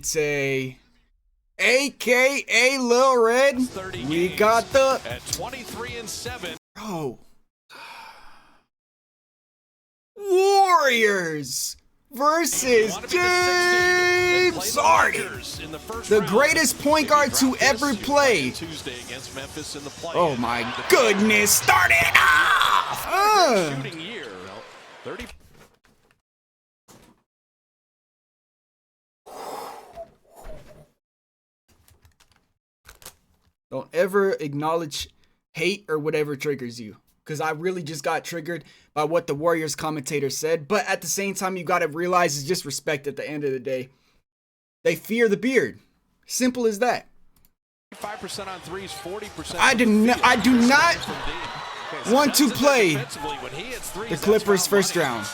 ZTAY, aka Lil Red. We got the at 23-7. Bro. Warriors versus James Harden, the greatest point guard to ever play. Oh my goodness, start it off! Don't ever acknowledge hate or whatever triggers you, because I really just got triggered by what the Warriors commentator said. But at the same time, you got to realize it's just respect at the end of the day. They fear the beard. Simple as that. 5% on threes, 40%. I do not want to play the Clippers first round.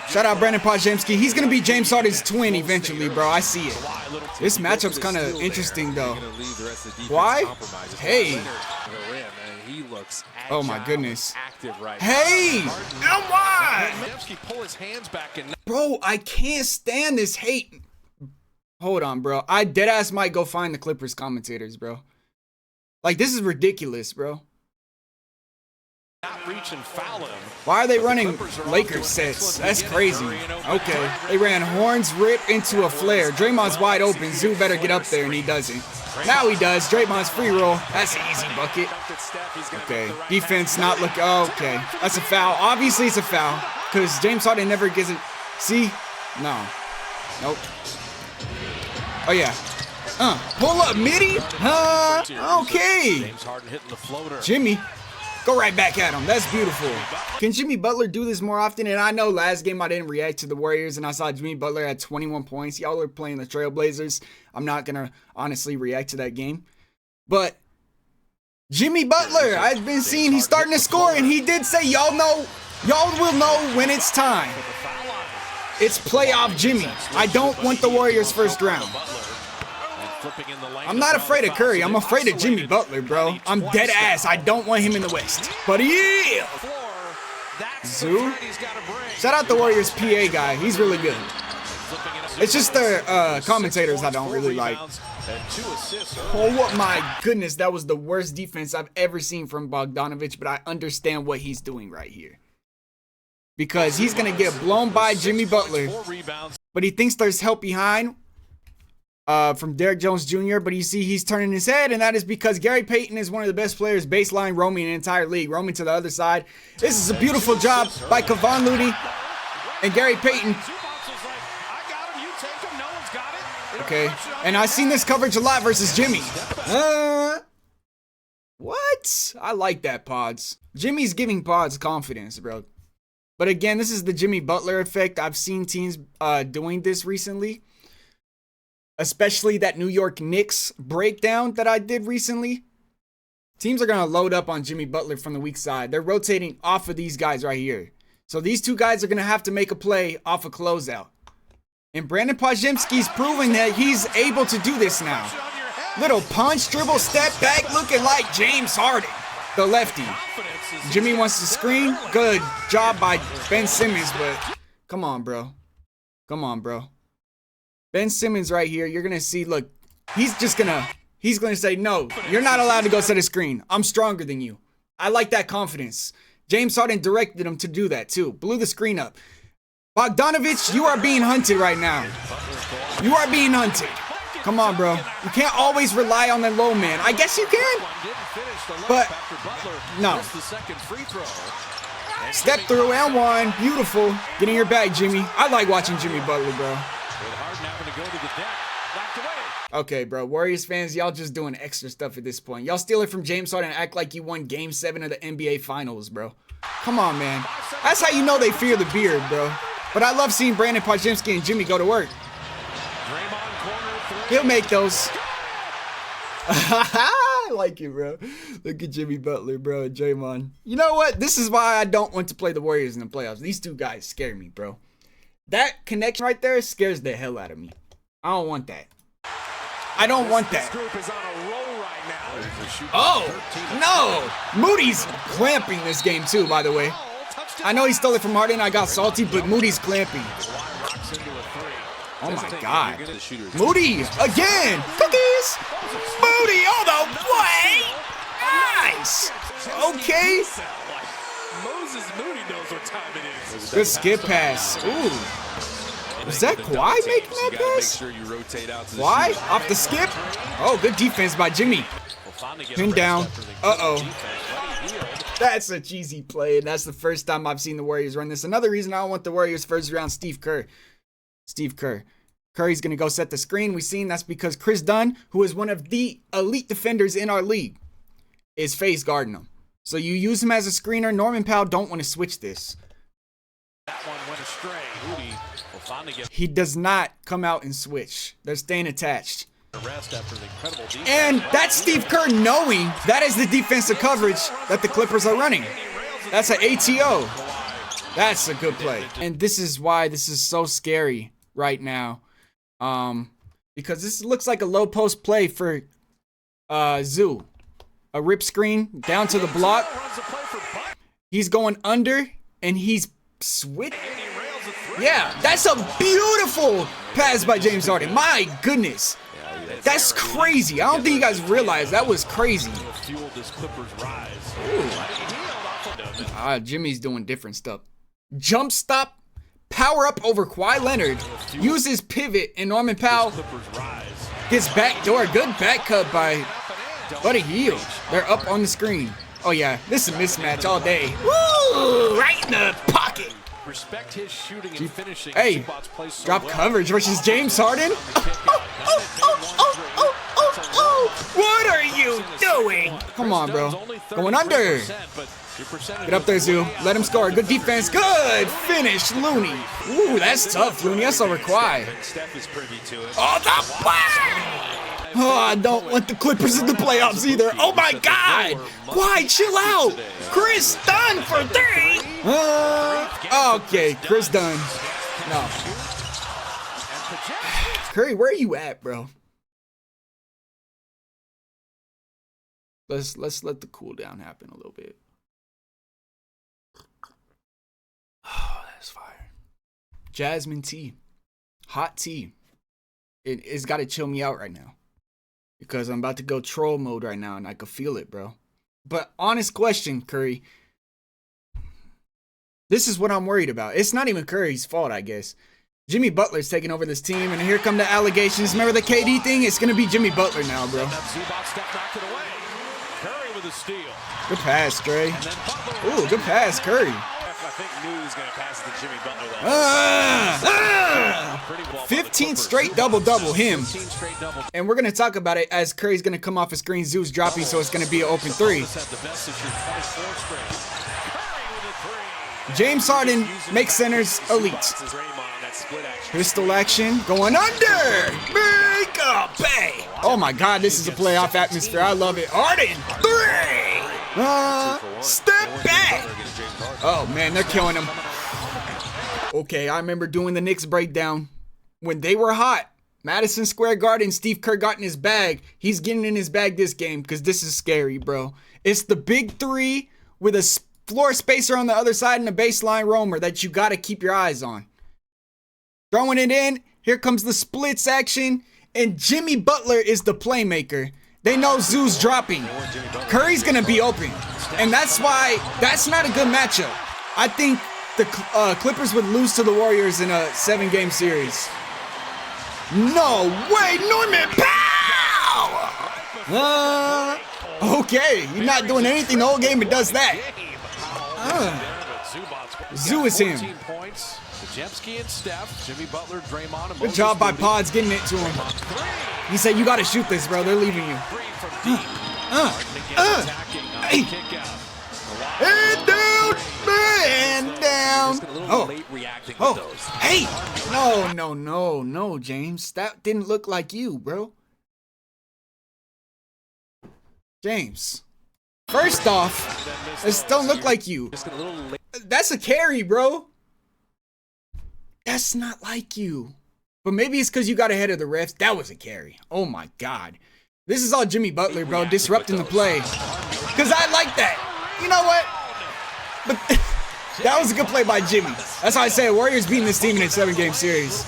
Shout out Brandon Podziemski. He's going to be James Harden's twin eventually, bro. I see it. This matchup's kind of interesting, though. Why? Hey. Oh, my goodness. Hey! Now why? Bro, I can't stand this hate. Hold on, bro. I deadass might go find the Clippers commentators, bro. Like, this is ridiculous, bro. Why are they running Lakers sets? That's crazy. Okay. They ran horns rip into a flare. Draymond's wide open. Zoo better get up there, and he doesn't. Now he does. Draymond's free roll. That's an easy bucket. Okay. Defense not look. Oh, okay. That's a foul. Obviously, it's a foul because James Harden never gets it. See? No. Nope. Oh, yeah. Pull up, midi? Okay. Jimmy. Go right back at him. That's beautiful. Can Jimmy Butler do this more often? And I know last game I didn't react to the Warriors and I saw Jimmy Butler at 21 points. Y'all are playing the Trailblazers. I'm not going to honestly react to that game. But Jimmy Butler, I've been seeing he's starting to score, and he did say y'all will know when it's time. It's playoff Jimmy. I don't want the Warriors first round. I'm not afraid of Curry. I'm afraid of Jimmy Butler, bro. I'm dead ass. I don't want him in the West. But yeah! Zoo? Shout out the Warriors PA guy. He's really good. It's just their commentators I don't really like. Oh my goodness. That was the worst defense I've ever seen from Bogdanovich, but I understand what he's doing right here. Because he's going to get blown by Jimmy Butler. But he thinks there's help behind. From Derrick Jones Jr., but you see he's turning his head, and that is because Gary Payton is one of the best players baseline roaming in the entire league, roaming to the other side. This is a beautiful job by Kevon Looney and Gary Payton. Okay, and I've seen this coverage a lot versus Jimmy. What? I like that, Pods. Jimmy's giving Pods confidence, bro. But again, this is the Jimmy Butler effect. I've seen teams doing this recently. Especially that New York Knicks breakdown that I did recently. Teams are going to load up on Jimmy Butler from the weak side. They're rotating off of these guys right here. So these two guys are going to have to make a play off a closeout. And Brandon Podziemski's proving that he's able to do this now. Little punch, dribble, step back, looking like James Harden, the lefty. Jimmy wants to screen. Good job by Ben Simmons, but come on, bro. Come on, bro. Ben Simmons right here, you're going to see, look, he's going to say, no, you're not allowed to go set a screen. I'm stronger than you. I like that confidence. James Harden directed him to do that too. Blew the screen up. Bogdanovich, you are being hunted right now. You are being hunted. Come on, bro. You can't always rely on the low man. I guess you can, but no. Step through and one. Beautiful. Get in your bag, Jimmy. I like watching Jimmy Butler, bro. Okay, bro. Warriors fans, y'all just doing extra stuff at this point. Y'all steal it from James Harden and act like you won Game 7 of the NBA Finals, bro. Come on, man. That's how you know they fear the beard, bro. But I love seeing Brandon Podziemski and Jimmy go to work. He'll make those. I like it, bro. Look at Jimmy Butler, bro. Draymond. You know what? This is why I don't want to play the Warriors in the playoffs. These two guys scare me, bro. That connection right there scares the hell out of me. I don't want that. I don't want that. Oh, no. Moody's clamping this game too, by the way. I know he stole it from Harden. I got salty, but Moody's clamping. Oh my God. Moody again. Cookies. Moody all the way. Nice. Okay. Moses Moody knows what time it is. Good skip pass. Ooh. Was that Kawhi making that pass? Kawhi off the skip. Oh, good defense by Jimmy. Pin down. That's a cheesy play, and that's the first time I've seen the Warriors run this. Another reason I don't want the Warriors first round, Steve Kerr. Curry's going to go set the screen. We've seen that's because Chris Dunn, who is one of the elite defenders in our league, is face guarding him. So you use him as a screener. Norman Powell don't want to switch this. That one went astray. Moody will finally get He does not come out and switch. They're staying attached. rest after the incredible defense. And that's Steve Kerr knowing that is the defensive coverage that the Clippers are running. That's an ATO. That's a good play. And this is why this is so scary right now. Because this looks like a low post play for Zoo. A rip screen down to the block. He's going under and he's switching. Yeah, that's a beautiful pass by James Harden. My goodness. That's crazy. I don't think you guys realize that was crazy. Jimmy's doing different stuff. Jump stop, power up over Kawhi Leonard, uses pivot, and Norman Powell gets backdoor. Good back cut by Buddy Hield. They're up on the screen. Oh yeah, this is a mismatch all day. Woo! Right in the pocket. Respect his shooting and finishing. Hey, drop coverage versus James Harden. What are you doing? Come on, bro. Going under. Get up there, Zoo. Let him score. Good defense. Good finish, Looney. Ooh, that's tough, Looney. That's over Kawhi. Oh, the play! Oh, I don't want the Clippers in the playoffs either. Oh, my God. Kawhi, chill out. Chris Dunn for 3. Okay, Chris Dunn. No. Curry, where are you at, bro? Let's let the cool down happen a little bit. Oh, that's fire. Jasmine tea. Hot tea. It's got to chill me out right now. Because I'm about to go troll mode right now and I can feel it, bro. But honest question, Curry. This is what I'm worried about. It's not even Curry's fault, I guess. Jimmy Butler's taking over this team, and here come the allegations. Remember the KD thing? It's going to be Jimmy Butler now, bro. Good pass, Trey. Ooh, good pass, Curry. I think New's going to pass it to Jimmy Butler. 15 straight double-double, him. And we're going to talk about it as Curry's going to come off a screen. Zoo's dropping, so it's going to be an open 3. James Harden makes centers elite. Pistol action, going under. Make a pay. Oh my God, this is a playoff atmosphere. I love it. Harden, 3. Step back. Oh man, they're killing him. Okay, I remember doing the Knicks breakdown when they were hot. Madison Square Garden, Steve Kerr got in his bag. He's getting in his bag this game because this is scary, bro. It's the big 3 with a floor spacer on the other side and a baseline roamer that you got to keep your eyes on. Throwing it in. Here comes the splits action. And Jimmy Butler is the playmaker. They know Zoo's dropping. Curry's going to be open. And that's why that's not a good matchup. I think the Clippers would lose to the Warriors in a 7-game series. No way, Norman Powell! Okay, you're not doing anything the whole game, but does that. Zoo is him. Good job by Pods getting it to him. He said, you got to shoot this, bro. They're leaving you. And down. And down. Oh. Hey. No, James. That didn't look like you, bro. James. First off, this don't look like you. That's a carry, bro. That's not like you. But maybe it's because you got ahead of the refs. That was a carry. Oh my God. This is all Jimmy Butler, bro, disrupting the play. Because I like that. You know what? But that was a good play by Jimmy. That's why I say Warriors beating this team in a 7-game series.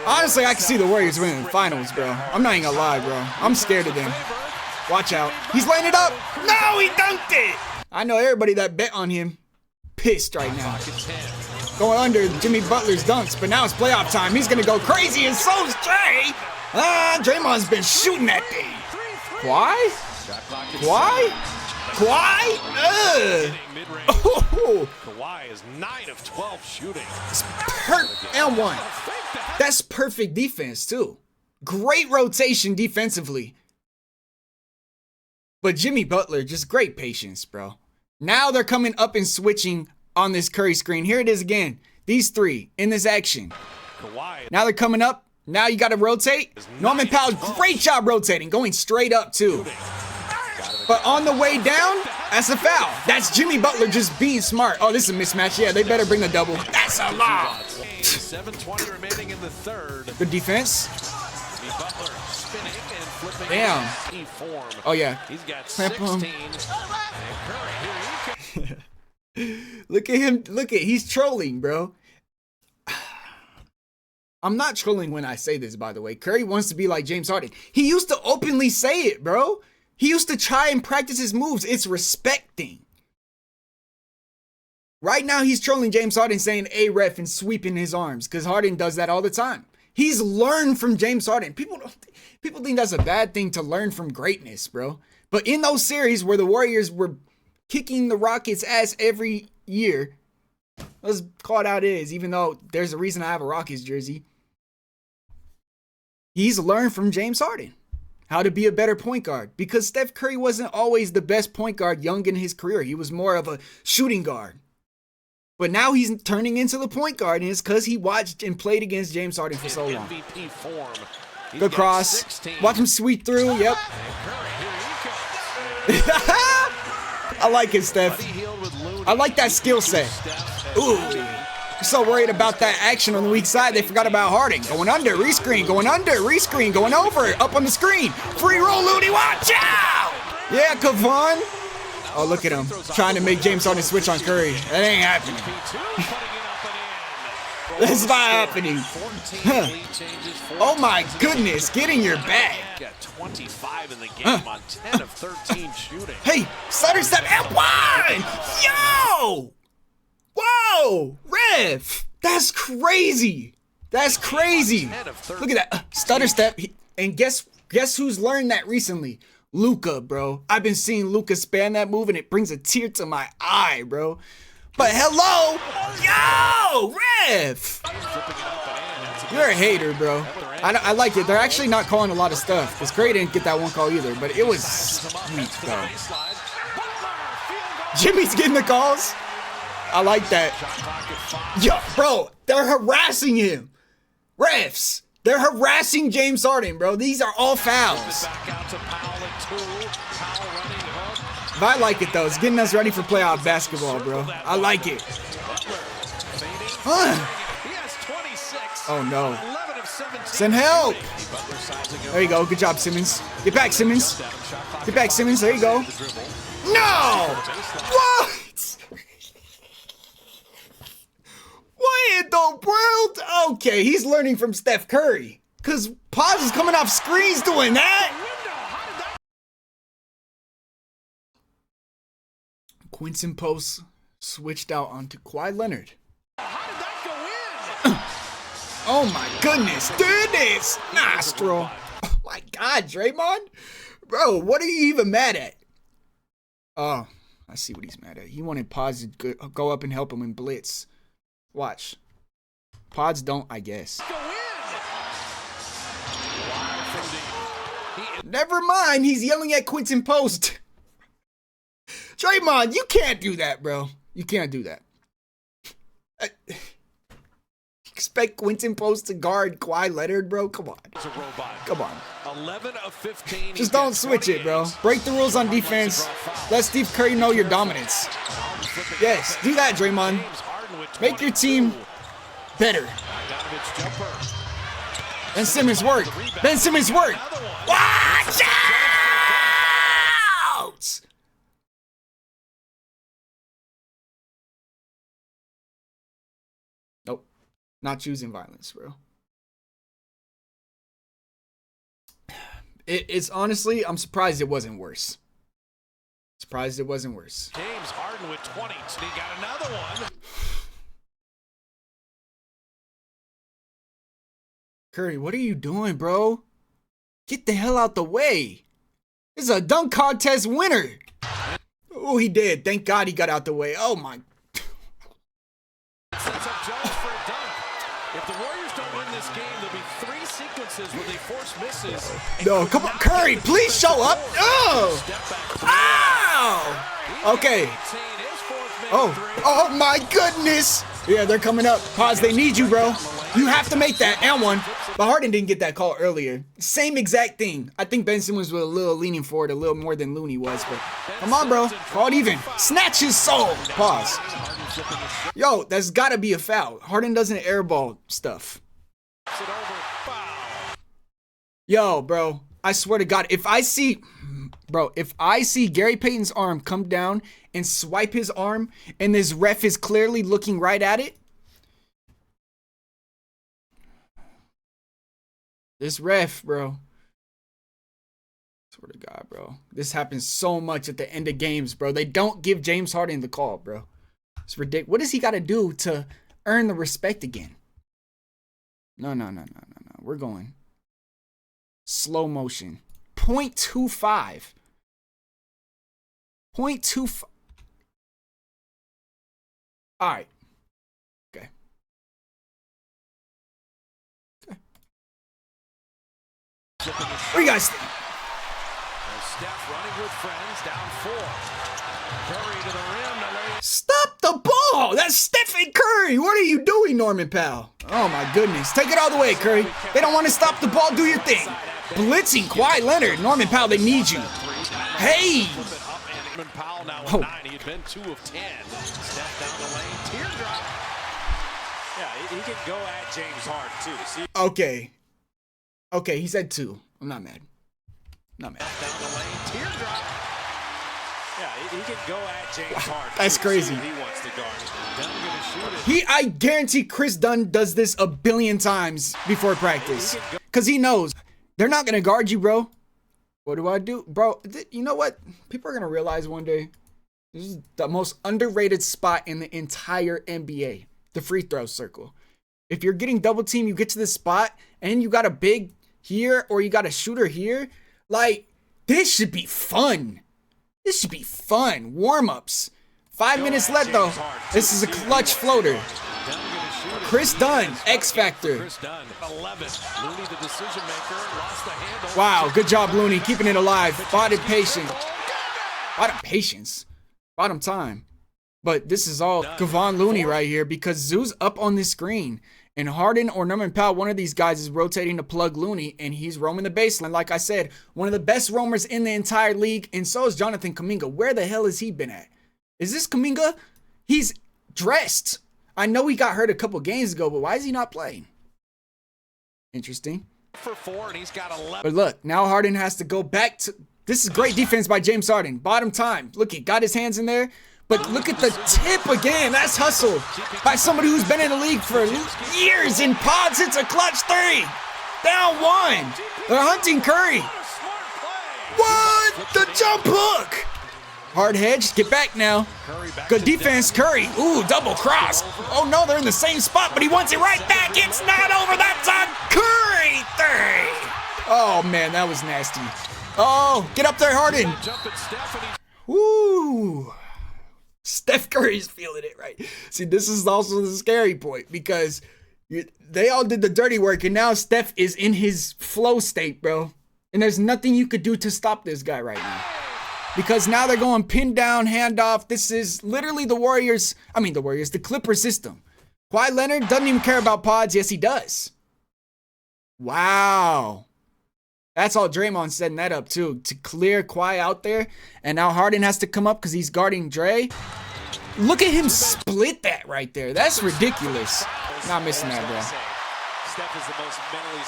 Honestly, I can see the Warriors winning the finals, bro. I'm not even gonna lie, bro. I'm scared of them. Watch out. He's laying it up. No, he dunked it. I know everybody that bet on him pissed right now. Going under Jimmy Butler's dunks, but now it's playoff time. He's gonna go crazy, and so's Jay. Draymond's been shooting that thing. Why? Oh. Kawhi is 9 of 12 shooting. And one. That's perfect defense, too. Great rotation defensively. But Jimmy Butler, just great patience, bro. Now they're coming up and switching on this Curry screen. Here it is again. These three in this action. Now they're coming up. Now you got to rotate. Norman Powell, great job rotating. Going straight up, too. But on the way down, that's a foul. That's Jimmy Butler just being smart. Oh, this is a mismatch. Yeah, they better bring the double. That's a lob. 7:20 remaining in the third. Good defense. Butler spinning and flipping. Damn. Oh, yeah. He's got 16. Look at him. He's trolling, bro. I'm not trolling when I say this, by the way. Curry wants to be like James Harden. He used to openly say it, bro. He used to try and practice his moves. It's respecting. Right now, he's trolling James Harden, saying "A ref" and sweeping his arms, because Harden does that all the time. He's learned from James Harden. People think that's a bad thing to learn from greatness, bro. But in those series where the Warriors were kicking the Rockets' ass every year, let's call it how it is, even though there's a reason I have a Rockets jersey. He's learned from James Harden how to be a better point guard, because Steph Curry wasn't always the best point guard young in his career. He was more of a shooting guard. But now he's turning into the point guard, and it's because he watched and played against James Harden for so long. Good cross. Watch him sweep through. Yep. I like it, Steph. I like that skill set. Ooh. You're so worried about that action on the weak side, they forgot about Harden. Going under, rescreen, going under, rescreen, going over, up on the screen. Free roll, Looney, watch out! Yeah, Kevon. Oh, look at him. Trying to make James Harden switch on Curry. That ain't happening. That's not happening. Huh. Oh my goodness, get in your bag. Got 25 in the game on 10 of 13 shooting. Hey, stutter step and one! Yo! Whoa! Ref! That's crazy! That's crazy! Look at that. Stutter step. And guess who's learned that recently? Luka, bro. I've been seeing Luka spam that move, and it brings a tear to my eye, bro. But hello! Yo! Ref! You're a hater, bro. I like it. They're actually not calling a lot of stuff, because Curry didn't get that one call either, but it was sweet, though. Jimmy's getting the calls. I like that. Yo, bro, they're harassing him. Refs, they're harassing James Harden, bro. These are all fouls. But I like it, though. It's getting us ready for playoff basketball, bro. I like it. Oh, no. Send help. There you go. Good job, Simmons. Get back, Simmons. Get back, Simmons. There you go. No! What? What in the world? Okay, he's learning from Steph Curry. Because Paz is coming off screens doing that. Quinton Post switched out onto Kawhi Leonard. Oh my goodness. Goodness. Nostril. Oh my God, Draymond. Bro, what are you even mad at? Oh, I see what he's mad at. He wanted Paz to go up and help him in blitz. Watch. Pods don't, I guess. Never mind, he's yelling at Quinton Post. Draymond, you can't do that, bro. You can't do that. Expect Quinton Post to guard Kawhi Leonard, bro? Come on. Come on. 11 of 15. Just don't switch it, bro. Break the rules on defense. Let Steve Curry know your dominance. Yes, do that, Draymond. Make your team better. Ben Simmons work. Ben Simmons work. Watch out! Nope. Not choosing violence, bro. It's honestly, I'm surprised it wasn't worse. Surprised it wasn't worse. James Harden with 20. So he got another one. Curry, what are you doing, bro? Get the hell out the way. This is a dunk contest winner. Oh, he did. Thank God he got out the way. Oh, my. Sets up Jones for a dunk. If the Warriors don't win this game, there'll be 3 sequences where they force misses. No, come on. Curry, please show up. Oh. Ow. Okay. Oh, my goodness. Yeah, they're coming up. Pause, they need you, bro. You have to make that and one. But Harden didn't get that call earlier. Same exact thing. I think Ben Simmons was a little leaning forward, a little more than Looney was. But come on, bro. Call it even. Snatch his soul. Pause. Yo, that's got to be a foul. Harden doesn't airball stuff. Yo, bro. I swear to God, if I see Gary Payton's arm come down and swipe his arm and this ref is clearly looking right at it, this ref, bro. Swear to God, bro. This happens so much at the end of games, bro. They don't give James Harden the call, bro. It's ridiculous. What does he got to do to earn the respect again? No. We're going slow motion. 0.25. 0.25. All right. Okay. What do you guys think? Steph running with friends, down 4. Curry to the rim to lay. Stop the ball! That's Stephen Curry! What are you doing, Norman Powell? Oh my goodness. Take it all the way, Curry. They don't want to stop the ball. Do your thing. Blitzing Kawhi Leonard. Norman Powell, they need you. Hey! Powell now with 9. He had been 2 of 10. Steph down the lane. Teardrop. Yeah, he can go at James Harden too. See? Okay, he said 2. I'm not mad. Not mad. Down the lane. Teardrop. Yeah, he can go at James Harden. That's crazy. He wants to guard. Dunn gonna shoot it. I guarantee Chris Dunn does this a billion times before practice. Because he knows they're not going to guard you, bro. What do I do? Bro, you know what? People are going to realize one day this is the most underrated spot in the entire NBA. The free throw circle. If you're getting double teamed, you get to this spot and you got a big here or you got a shooter here. Like, this should be fun. This should be fun. Warm-ups. 5 minutes left, though. This is a clutch floater. Chris Dunn, X Factor. Wow, good job, Looney. Keeping it alive. Bought it patient. Bought him patience. Bought him time. But this is all Kevon Looney right here because Zoo's up on this screen. And Harden or Norman Powell, one of these guys is rotating to plug Looney, and he's roaming the baseline. Like I said, one of the best roamers in the entire league, and so is Jonathan Kuminga. Where the hell has he been at? Is this Kuminga? He's dressed. I know he got hurt a couple games ago, but why is he not playing? Interesting. For 4, and he's got 11. But look, now Harden has to go back to... This is great defense by James Harden. Bottom time. Look, he got his hands in there. But look at the tip again. That's hustle by somebody who's been in the league for years. In pods, it's a clutch 3. Down 1. They're hunting Curry. What? The jump hook. Hard hedge. Get back now. Good defense, Curry. Ooh, double cross. Oh, no, they're in the same spot, but he wants it right back. It's not over. That's a Curry 3. Oh, man, that was nasty. Oh, get up there, Harden. Woo. Steph Curry's feeling it, right? See, this is also the scary point because they all did the dirty work, and now Steph is in his flow state, bro. And there's nothing you could do to stop this guy right now. Because now they're going pin down, handoff. This is literally the Clippers system. Kawhi Leonard doesn't even care about pods. Yes, he does. Wow. That's all Draymond setting that up, too, to clear Kawhi out there. And now Harden has to come up because he's guarding Dre. Look at him split that right there. That's ridiculous. Not missing that, bro. Steph is the most mentally...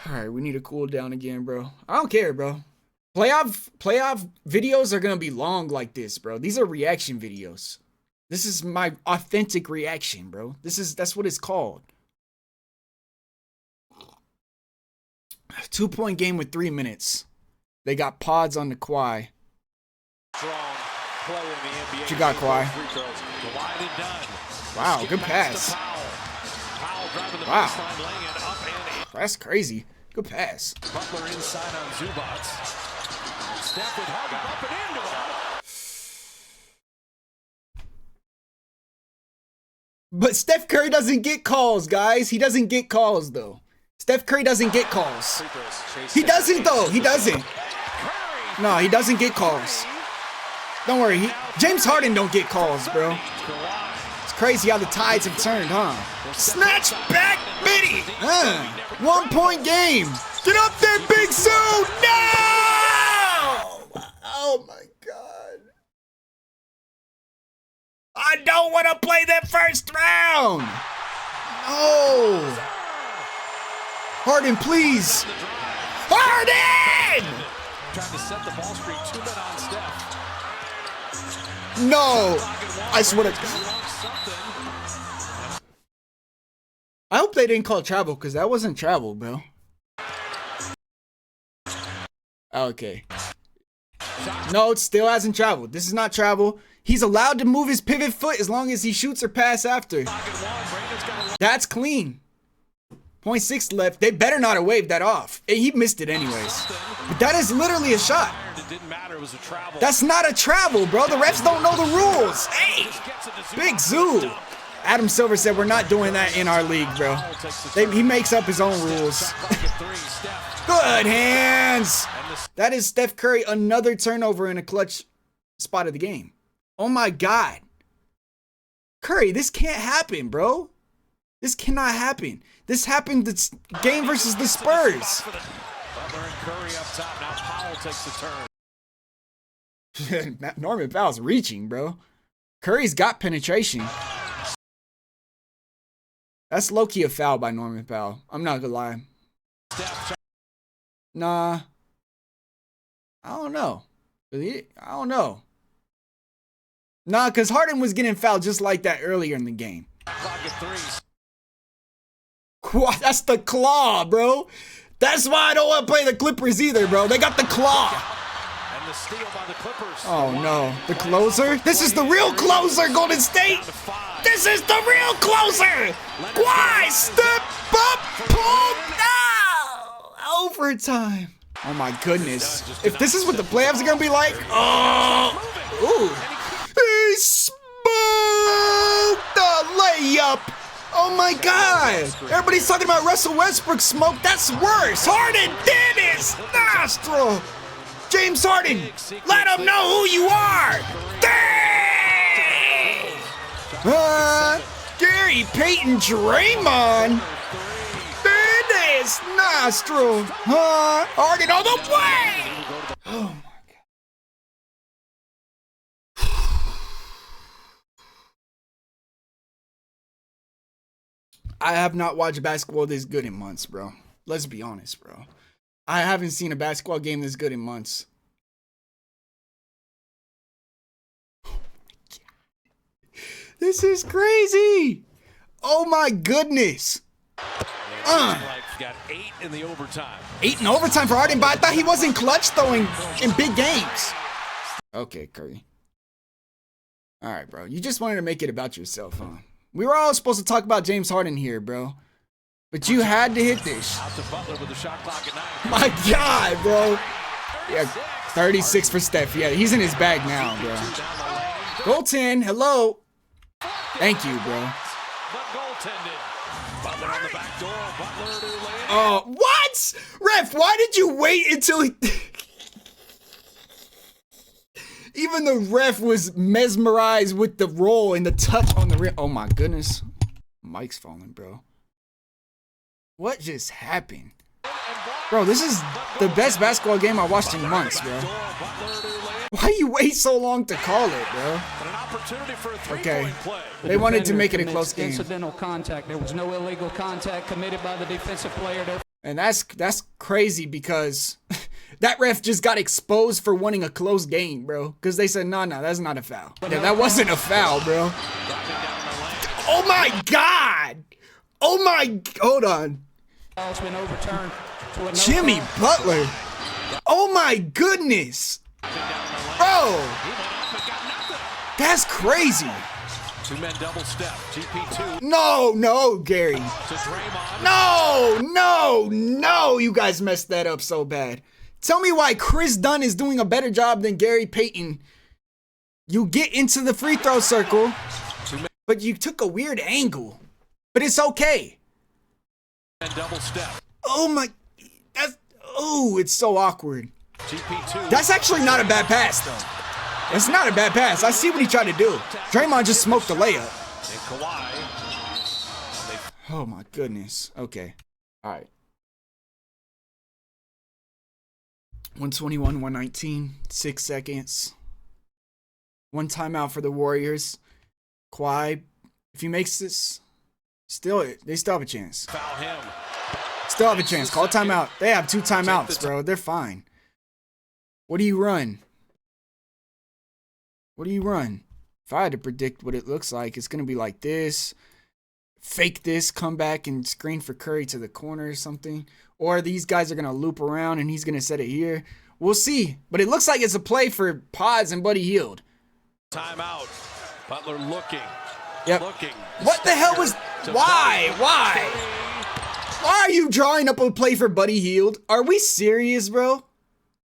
All right, we need to cool down again, bro. I don't care, bro. Playoff videos are going to be long like this, bro. These are reaction videos. This is my authentic reaction, bro. That's what it's called. 2-point game with 3 minutes. They got pods on the Kawhi. Strong play in the NBA. What you got, Kawhi? Wow, good pass. Wow. That's crazy. Good pass. Butler inside on Zubats. Steph with Harden up and into it. But Steph Curry doesn't get calls, guys. He doesn't get calls, though. Steph Curry doesn't get calls. He doesn't, though. He doesn't. No, he doesn't get calls. Don't worry. James Harden don't get calls, bro. It's crazy how the tides have turned, huh? Snatch back, Biddy. 1-point game. Get up there, Big Sue. No! Oh, my God. I don't want to play that first round. No. Harden, please. Harden! Trying to set the ball screen. 2 men on Steph. No. I swear to God. I hope they didn't call travel, because that wasn't travel, bro. Okay. No, it still hasn't traveled. This is not travel. He's allowed to move his pivot foot as long as he shoots or pass after. That's clean. 0.6 left. They better not have waved that off. He missed it anyways. But that is literally a shot. That's not a travel, bro. The refs don't know the rules. Hey, Big Zoo. Adam Silver said we're not doing that in our league, bro. He makes up his own rules. Good hands. That is Steph Curry, another turnover in a clutch spot of the game. Oh my God. Curry, this can't happen, bro. This cannot happen. This happened this game versus the Spurs. Butler and Curry up top. Now Powell takes the turn. Norman Powell's reaching, bro. Curry's got penetration. That's low-key a foul by Norman Powell. I'm not gonna lie. Nah. I don't know. I don't know. Nah, because Harden was getting fouled just like that earlier in the game. That's the claw, bro. That's why I don't want to play the Clippers either, bro. They got the claw. And the steal by the Clippers. Oh, no. The closer? This is the real closer, Golden State. This is the real closer. Why? Step up, pull down. Overtime. Oh, my goodness. If this is what the playoffs are going to be like. Oh. Ooh. He smoked the layup. Oh my God! Everybody's talking about Russell Westbrook smoke. That's worse. Harden did his nostril. James Harden, let him know who you are. Dang! Gary Payton Draymond did his nostril. Harden all the way. Oh. I have not watched basketball this good in months, bro. Let's be honest, bro. I haven't seen a basketball game this good in months. Oh my God. This is crazy. Oh my goodness. Got 8 in the overtime. 8 in overtime for Harden, but I thought he wasn't clutch throwing in big games. Okay, Curry. All right, bro. You just wanted to make it about yourself, huh? We were all supposed to talk about James Harden here, bro. But you had to hit this. Out to Butler with the shot clock at 9. My God, bro. Yeah, 36 for Steph. Yeah, he's in his bag now, bro. Goaltend, hello. Thank you, bro. But goaltended. Butler on the back door. Butler to lay. Oh, what? Ref, why did you wait until he... Even the ref was mesmerized with the roll and the touch on the rim. Oh my goodness. Mike's falling, bro. What just happened? Bro, this is the best basketball game I watched in months, bro. Why you wait so long to call it, bro? Okay. They wanted to make it a close game. Incidental contact. There was no illegal contact committed by the defensive player. And that's crazy because that ref just got exposed for wanting a close game, bro. Because they said, no, that's not a foul. Yeah, that wasn't a foul, bro. Oh my God. Oh my, hold on. Ball's been overturned. Jimmy Butler. Oh my goodness. Bro. That's crazy. Two men double step. GP2. No, Gary. No. You guys messed that up so bad. Tell me why Chris Dunn is doing a better job than Gary Payton. You get into the free throw circle, but you took a weird angle. But it's okay. Double step. Oh my, it's so awkward. GP2. That's actually not a bad pass though. It's not a bad pass. I see what he tried to do. Draymond just smoked the layup. And Kawhi. Oh my goodness. Okay. All right. 121, 119, 6 seconds. One timeout for the Warriors. Kawhi, if he makes this, they still have a chance. Foul him. Still have a chance. Call timeout. They have 2 timeouts, bro. They're fine. What do you run? What do you run? If I had to predict what it looks like, it's going to be like this. Fake this, come back and screen for Curry to the corner or something. Or these guys are going to loop around and he's going to set it here. We'll see. But it looks like it's a play for Pods and Buddy Hield. Timeout. Butler looking. Yep. Looking. What the hell was... Why? Why are you drawing up a play for Buddy Hield? Are we serious, bro?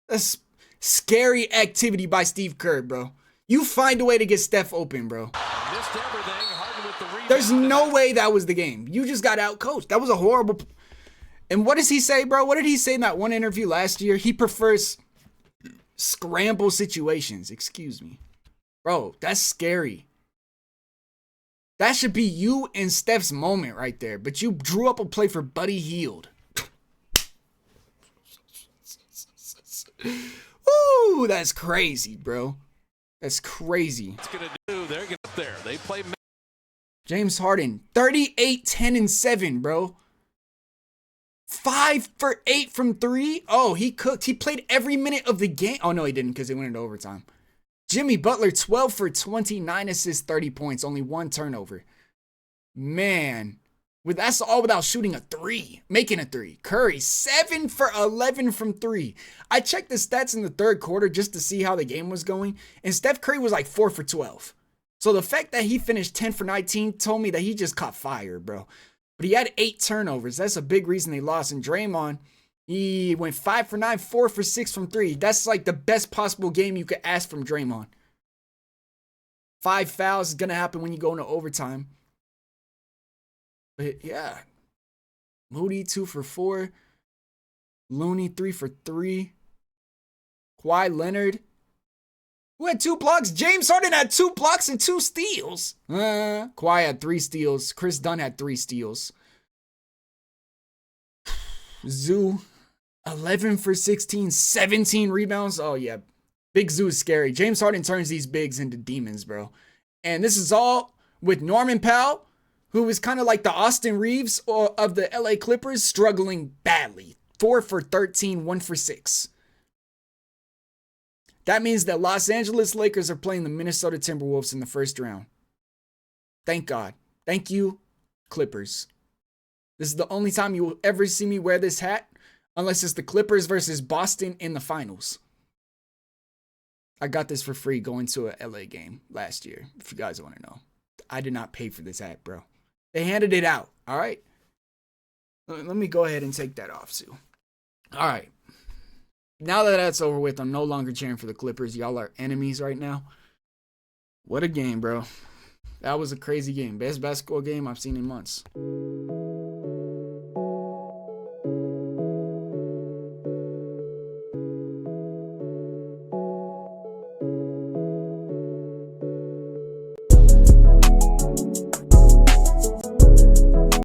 That's scary activity by Steve Kerr, bro. You find a way to get Steph open, bro. Missed everything. Harden with the rebound. There's no way that was the game. You just got outcoached. That was a horrible... And what does he say, bro? What did he say in that one interview last year? He prefers scramble situations. Excuse me. Bro, that's scary. That should be you and Steph's moment right there. But you drew up a play for Buddy Hield. Ooh, that's crazy, bro. That's crazy. What's gonna do? They're getting up there. They play. James Harden, 38, 10, and 7, bro. 5 for 8 from 3. Oh, he cooked. He played every minute of the game. Oh, no, he didn't because they went into overtime. Jimmy Butler, 12 for 29 assists, 30 points, only 1 turnover. Man, that's all without shooting a 3, making a 3. Curry, 7 for 11 from 3. I checked the stats in the third quarter just to see how the game was going, and Steph Curry was like 4 for 12. So the fact that he finished 10 for 19 told me that he just caught fire, bro. But he had 8 turnovers. That's a big reason they lost. And Draymond, he went 5 for 9, 4 for 6 from 3. That's like the best possible game you could ask from Draymond. 5 fouls is going to happen when you go into overtime. But yeah. Moody, 2 for 4. Looney, 3 for 3. Kawhi Leonard, who had 2 blocks? James Harden had 2 blocks and 2 steals. Kawhi had 3 steals. Chris Dunn had 3 steals. Zoo, 11 for 16, 17 rebounds. Oh, yeah. Big Zoo is scary. James Harden turns these bigs into demons, bro. And this is all with Norman Powell, who is kind of like the Austin Reeves of the LA Clippers, struggling badly. 4 for 13, 1 for 6. That means that Los Angeles Lakers are playing the Minnesota Timberwolves in the first round. Thank God. Thank you, Clippers. This is the only time you will ever see me wear this hat, unless it's the Clippers versus Boston in the finals. I got this for free going to a LA game last year, if you guys want to know. I did not pay for this hat, bro. They handed it out, all right? Let me go ahead and take that off, Sue. All right. Now that that's over with, I'm no longer cheering for the Clippers. Y'all are enemies right now. What a game, bro. That was a crazy game. Best basketball game I've seen in months.